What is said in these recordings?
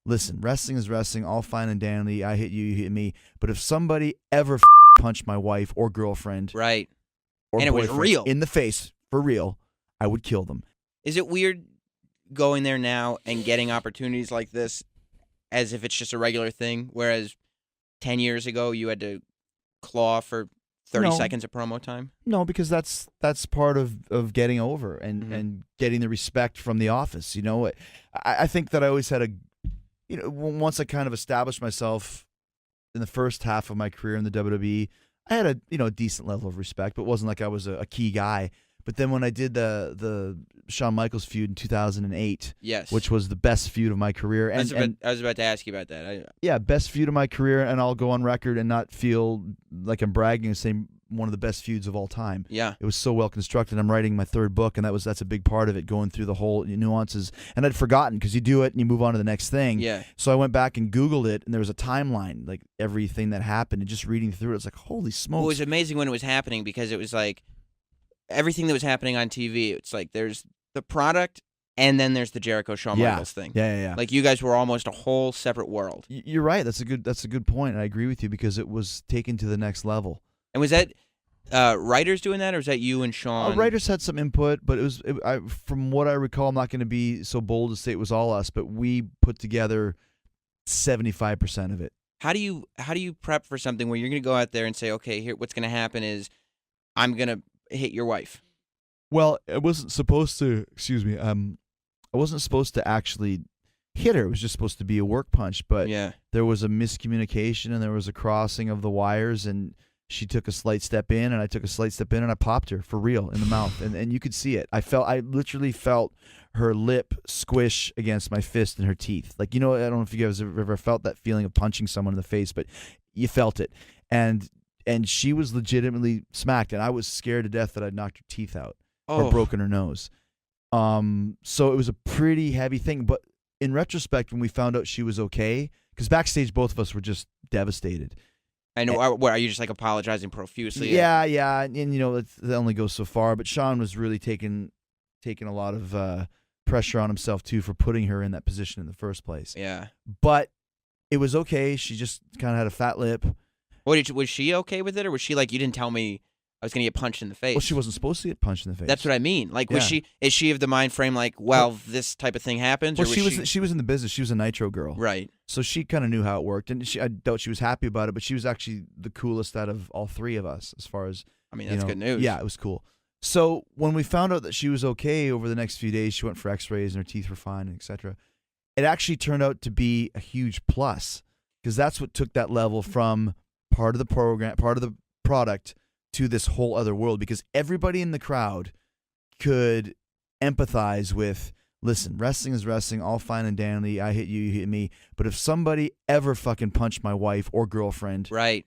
listen, wrestling is wrestling, all fine and dandy. I hit you, you hit me. But if somebody ever punched my wife or girlfriend, right, or and it was real in the face for real, I would kill them. Is it weird going there now and getting opportunities like this as if it's just a regular thing, whereas 10 years ago you had to claw for 30 seconds of promo time? No, because that's part of getting over and getting the respect from the office. You know, I think that I always had once I kind of established myself in the first half of my career in the WWE, I had a decent level of respect, but it wasn't like I was a key guy. But then when I did the Shawn Michaels feud in 2008, yes, which was the best feud of my career, I was about to ask you about that. Best feud of my career, and I'll go on record and not feel like I'm bragging and saying one of the best feuds of all time. Yeah, it was so well constructed. I'm writing my third book, and that's a big part of it, going through the whole nuances. And I'd forgotten because you do it and you move on to the next thing. Yeah. So I went back and Googled it, and there was a timeline, like everything that happened, and just reading through it, it's like, holy smokes! Well, it was amazing when it was happening because it was like everything that was happening on TV. It's like there's the product, and then there's the Jericho Shawn Michaels thing. Yeah. Like you guys were almost a whole separate world. You're right. That's a good point. I agree with you because it was taken to the next level. And was that writers doing that, or was that you and Shawn? Writers had some input, but from what I recall, I'm not going to be so bold to say it was all us, but we put together 75% of it. How do you prep for something where you're going to go out there and say, okay, here, what's going to happen is I'm going to hit your wife? Well, I wasn't supposed to. Excuse me. I wasn't supposed to actually hit her. It was just supposed to be a work punch. But there was a miscommunication, and there was a crossing of the wires, and she took a slight step in, and I took a slight step in, and I popped her for real in the mouth, and you could see it. I literally felt her lip squish against my fist and her teeth. Like, I don't know if you guys have ever felt that feeling of punching someone in the face, but you felt it, and she was legitimately smacked, and I was scared to death that I'd knocked her teeth out. Or broken her nose. So it was a pretty heavy thing. But in retrospect, when we found out she was okay, because backstage both of us were just devastated. I know. What, are you just like apologizing profusely? Yeah. And that only goes so far. But Shawn was really taking a lot of pressure on himself too for putting her in that position in the first place. Yeah. But it was okay. She just kind of had a fat lip. Was she okay with it, or was she like, you didn't tell me I was going to get punched in the face? Well, she wasn't supposed to get punched in the face. That's what I mean. Like, is she of the mind frame like, well, this type of thing happens? Well, or she was in the business. She was a Nitro girl. Right. So she kind of knew how it worked, and I doubt she was happy about it, but she was actually the coolest out of all three of us as far as, I mean, that's good news. Yeah, it was cool. So when we found out that she was okay over the next few days, she went for x-rays and her teeth were fine, etc. It actually turned out to be a huge plus because that's what took that level from part of the program, part of the product, to this whole other world, because everybody in the crowd could empathize with, listen, wrestling is wrestling, all fine and dandy. I hit you, you hit me. But if somebody ever fucking punched my wife or girlfriend, right,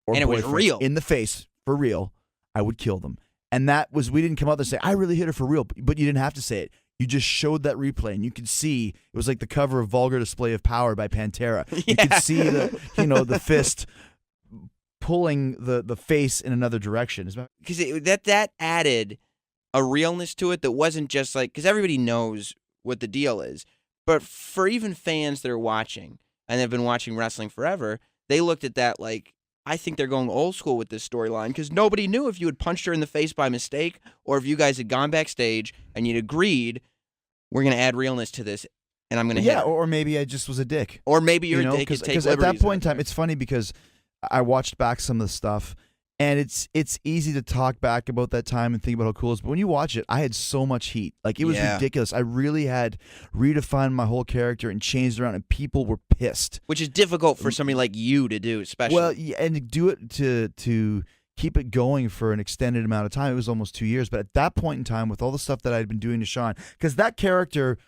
or and it was real in the face for real, I would kill them. And that was, we didn't come out there and say, I really hit her for real, but you didn't have to say it. You just showed that replay, and you could see it was like the cover of Vulgar Display of Power by Pantera. You could see the fist pulling the face in another direction. Because that added a realness to it that wasn't just like, because everybody knows what the deal is, but for even fans that are watching and have been watching wrestling forever, they looked at that like, I think they're going old school with this storyline, because nobody knew if you had punched her in the face by mistake or if you guys had gone backstage and you'd agreed, we're going to add realness to this, and I'm going to hit her. Or maybe I just was a dick. Or maybe you're a dick. Because at that point in time, it's funny because I watched back some of the stuff, and it's easy to talk back about that time and think about how cool it is. But when you watch it, I had so much heat. Like, it was ridiculous. I really had redefined my whole character and changed around, and people were pissed. Which is difficult for somebody like you to do, especially. Well, and to do it to keep it going for an extended amount of time. It was almost 2 years. But at that point in time, with all the stuff that I'd been doing to Shawn, because that character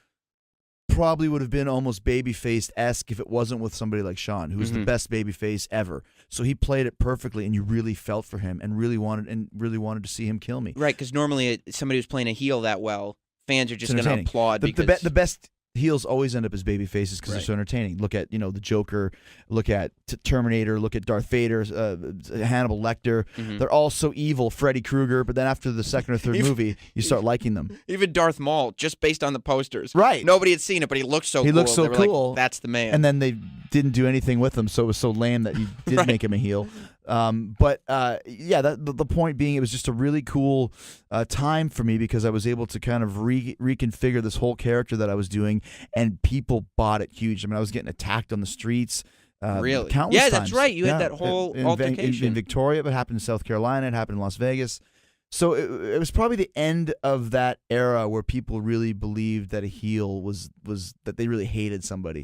probably would have been almost babyface-esque if it wasn't with somebody like Shawn, who was the best babyface ever. So he played it perfectly, and you really felt for him and really wanted to see him kill me. Right, because normally somebody who's playing a heel that well, fans are just going to applaud. The best heels always end up as baby faces because they're so entertaining. Look at the Joker, look at Terminator, look at Darth Vader, Hannibal Lecter. Mm-hmm. They're all so evil. Freddy Krueger, but then after the second or third movie, you start liking them. Even Darth Maul, just based on the posters. Right. Nobody had seen it, but he looked so cool. He looked so cool. Like, that's the man. And then they didn't do anything with him, so it was so lame that you did make him a heel. The point being, it was just a really cool time for me because I was able to kind of reconfigure this whole character that I was doing, and people bought it huge. I mean, I was getting attacked on the streets. Really? Countless times. That's right. You had that whole altercation. In Victoria, it happened in South Carolina, it happened in Las Vegas. So it was probably the end of that era where people really believed that a heel was that they really hated somebody.